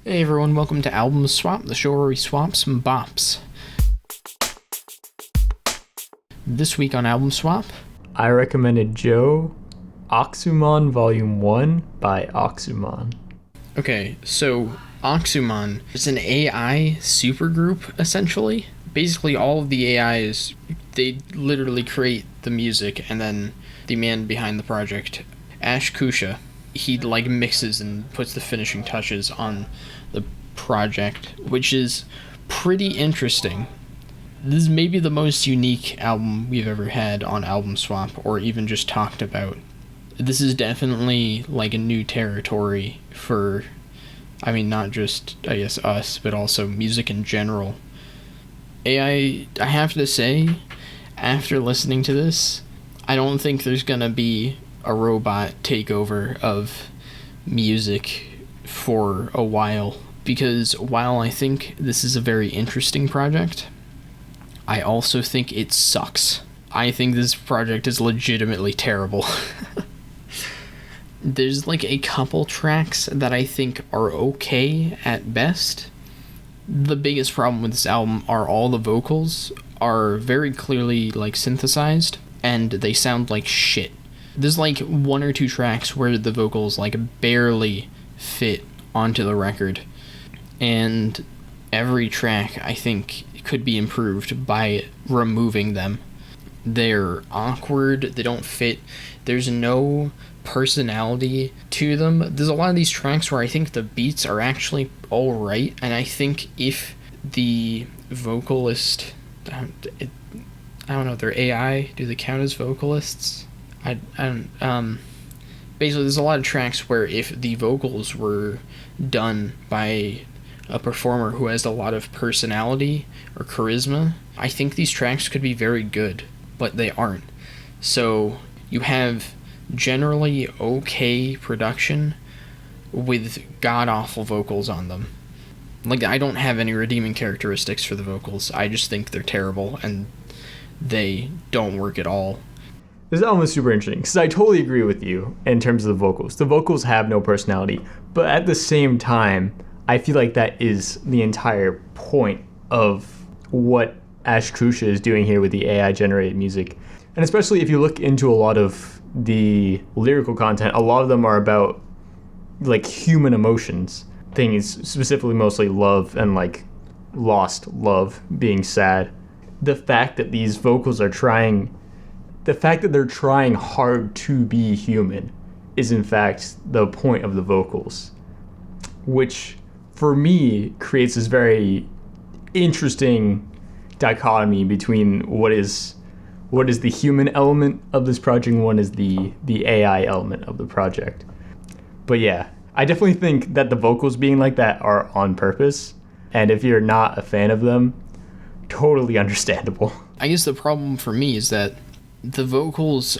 Hey everyone, welcome to Album Swap, the show where we swap some bops. This week on Album Swap, I recommended Joe Auxuman Volume 1 by Auxuman. Okay, so Auxuman is an AI supergroup, essentially. Basically, all of the AIs, they literally create the music, and then the man behind the project, Ash Kusha, he mixes and puts the finishing touches on the project, which is pretty interesting. This is maybe the most unique album we've ever had on Album Swap, or even just talked about. This is definitely a new territory for, not just, us, but also music in general. I have to say, after listening to this, I don't think there's gonna be a robot takeover of music for a while, because while I think this is a very interesting project, I also think it sucks. I think this project is legitimately terrible. There's a couple tracks that I think are okay at best. The biggest problem with this album are all the vocals are very clearly synthesized, and they sound like shit. There's one or two tracks where the vocals barely fit onto the record, and every track I think could be improved by removing them. They're awkward, they don't fit, there's no personality to them. There's a lot of these tracks where I think the beats are actually alright, and I think if the vocalist, I don't know, they're AI, do they count as vocalists? Basically there's a lot of tracks where if the vocals were done by a performer who has a lot of personality or charisma, I think these tracks could be very good, but they aren't. So you have generally okay production with god-awful vocals on them. I don't have any redeeming characteristics for the vocals. I just think they're terrible and they don't work at all. This album is super interesting because I totally agree with you in terms of the vocals. The vocals have no personality, but at the same time, I feel like that is the entire point of what Ash Kusha is doing here with the AI-generated music. And especially if you look into a lot of the lyrical content, a lot of them are about human emotions. Things specifically mostly love and lost love, being sad. The fact that these vocals are the fact that they're trying hard to be human is in fact the point of the vocals, which for me creates this very interesting dichotomy between what is the human element of this project and what is the AI element of the project. But yeah, I definitely think that the vocals being like that are on purpose, and if you're not a fan of them, totally understandable. I guess the problem for me is that the vocals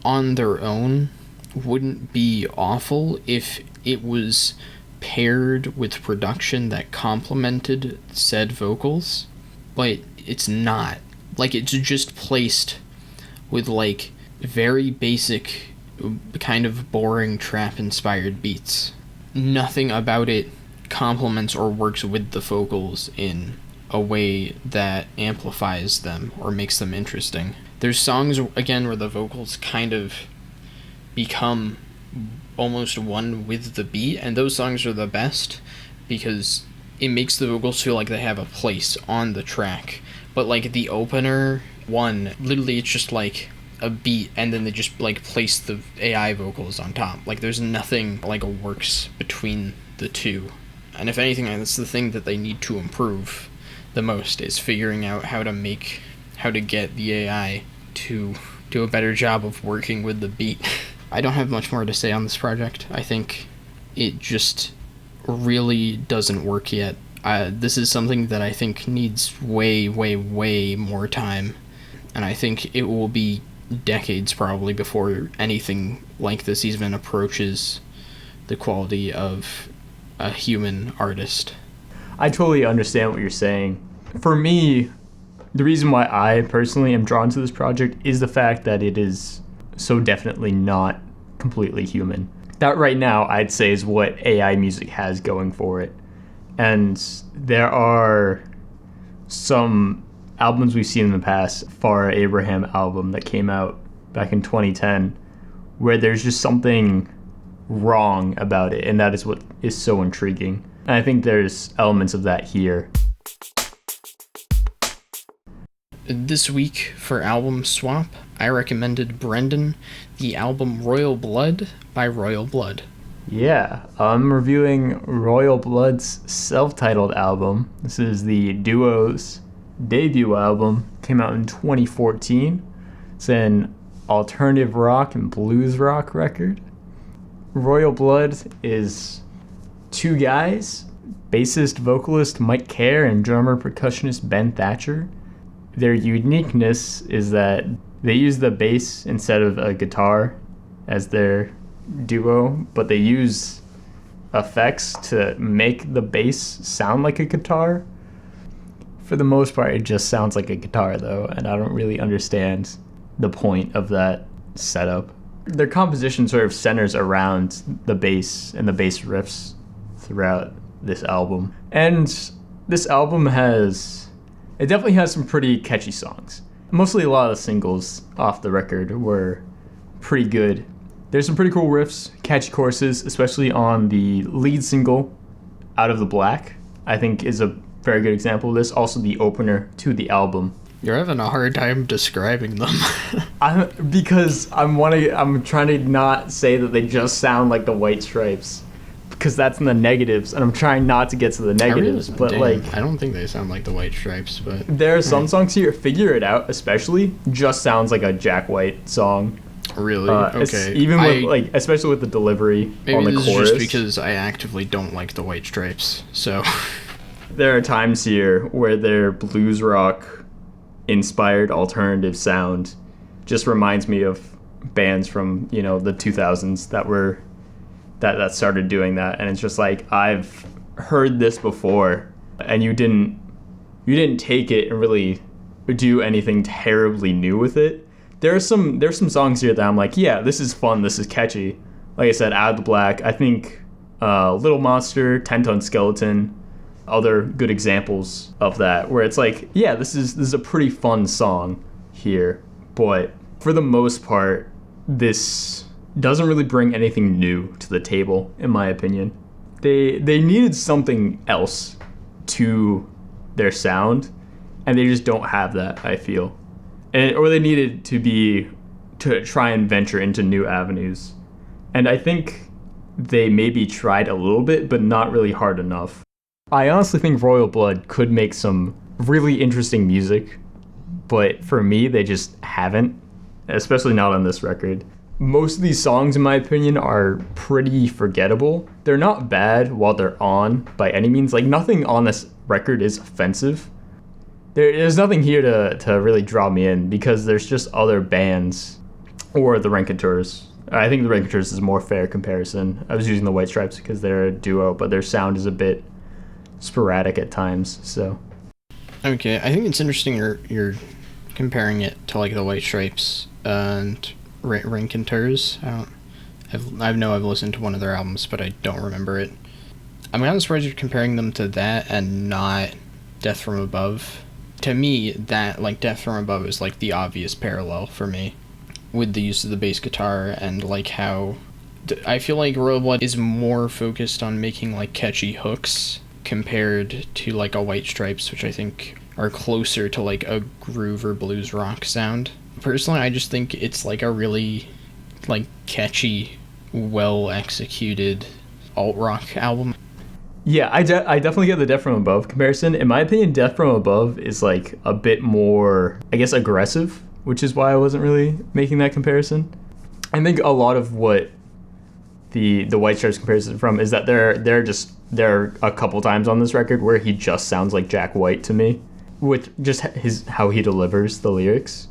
on their own wouldn't be awful if it was paired with production that complemented said vocals, but it's not. It's just placed with very basic, kind of boring trap-inspired beats. Nothing about it complements or works with the vocals in a way that amplifies them or makes them interesting. There's songs, again, where the vocals kind of become almost one with the beat, and those songs are the best because it makes the vocals feel like they have a place on the track. But the opener one, literally it's just a beat, and then they just place the AI vocals on top. There's nothing works between the two. And if anything, that's the thing that they need to improve the most, is figuring out how to get the AI to do a better job of working with the beat. I don't have much more to say on this project. I think it just really doesn't work yet. This is something that I think needs way, way, way more time, and I think it will be decades probably before anything like this even approaches the quality of a human artist. I totally understand what you're saying. For me, the reason why I personally am drawn to this project is the fact that it is so definitely not completely human. That right now I'd say is what AI music has going for it. And there are some albums we've seen in the past, Farrah Abraham album that came out back in 2010, where there's just something wrong about it, and that is what is so intriguing. And I think there's elements of that here. This week for album swap, I recommended Brendan the album Royal Blood by Royal Blood. Yeah, I'm reviewing Royal Blood's self-titled album. This is the duo's debut album. Came out in 2014. It's an alternative rock and blues rock record. Royal Blood is two guys, bassist vocalist Mike Kerr and drummer percussionist Ben Thatcher. Their uniqueness is that they use the bass instead of a guitar as their duo, but they use effects to make the bass sound like a guitar. For the most part, it just sounds like a guitar though, and I don't really understand the point of that setup. Their composition sort of centers around the bass and the bass riffs throughout this album. And this album definitely has some pretty catchy songs. Mostly a lot of the singles off the record were pretty good. There's some pretty cool riffs, catchy choruses, especially on the lead single, Out of the Black, I think is a very good example of this. Also the opener to the album. You're having a hard time describing them. I'm trying to not say that they just sound like the White Stripes, because that's in the negatives, and I'm trying not to get to the negatives. I don't think they sound like the White Stripes, but there are some songs here. Figure It Out, especially, just sounds like a Jack White song. Really? Okay. Even with especially with the delivery on the chorus. Maybe this is just because I actively don't like the White Stripes. So there are times here where their blues rock inspired alternative sound just reminds me of bands from the 2000s that started doing that, and it's just like, I've heard this before, and you didn't take it and really do anything terribly new with it. There's some songs here that I'm like, yeah, this is fun, this is catchy. Like I said, Out of the Black, I think Little Monster, 10 Ton Skeleton, other good examples of that, where it's like, yeah, this is a pretty fun song here, but for the most part, this doesn't really bring anything new to the table, in my opinion. They needed something else to their sound, and they just don't have that, I feel. Or they needed to try and venture into new avenues. And I think they maybe tried a little bit, but not really hard enough. I honestly think Royal Blood could make some really interesting music, but for me, they just haven't, especially not on this record. Most of these songs, in my opinion, are pretty forgettable. They're not bad while they're on, by any means. Like, nothing on this record is offensive. There's nothing here to really draw me in, because there's just other bands, or the Raconteurs. I think the Raconteurs is a more fair comparison. I was using the White Stripes because they're a duo, but their sound is a bit sporadic at times, so. Okay, I think it's interesting you're comparing it to like the White Stripes and Raconteurs. I know I've listened to one of their albums, but I don't remember it. I'm kind of surprised you're comparing them to that and not Death from Above. To me, that like Death from Above is like the obvious parallel for me, with the use of the bass guitar, and like how I feel like Royal Blood is more focused on making like catchy hooks compared to like a White Stripes, which I think are closer to like a groove or blues rock sound. Personally, I just think it's like a really like catchy, well executed alt rock album. Yeah, I definitely get the Death from Above comparison. In my opinion, Death from Above is like a bit more, I guess, aggressive, which is why I wasn't really making that comparison. I think a lot of what the White Stripes comparison from is that there are a couple times on this record where he just sounds like Jack White to me, with just how he delivers the lyrics.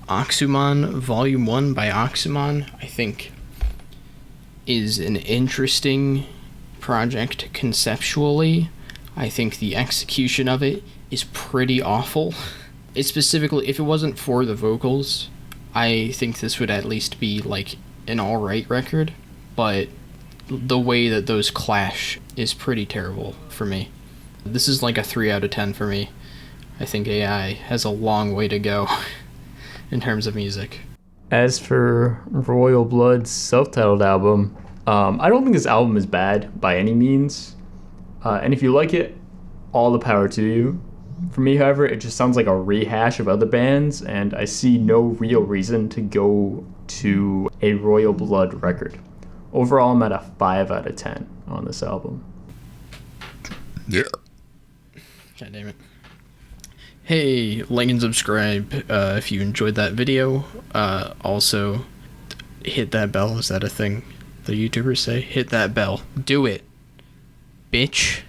Auxuman Volume 1 by Auxuman, I think, is an interesting project conceptually. I think the execution of it is pretty awful. It's specifically, if it wasn't for the vocals, I think this would at least be like an alright record, but the way that those clash is pretty terrible for me. This is like a 3 out of 10 for me. I think AI has a long way to go in terms of music. As for Royal Blood's self-titled album, I don't think this album is bad by any means. And if you like it, all the power to you. For me, however, it just sounds like a rehash of other bands, and I see no real reason to go to a Royal Blood record. Overall, I'm at a 5 out of 10 on this album. Yeah. God damn it. Hey, like and subscribe if you enjoyed that video. Also, hit that bell. Is that a thing the YouTubers say? Hit that bell. Do it, bitch.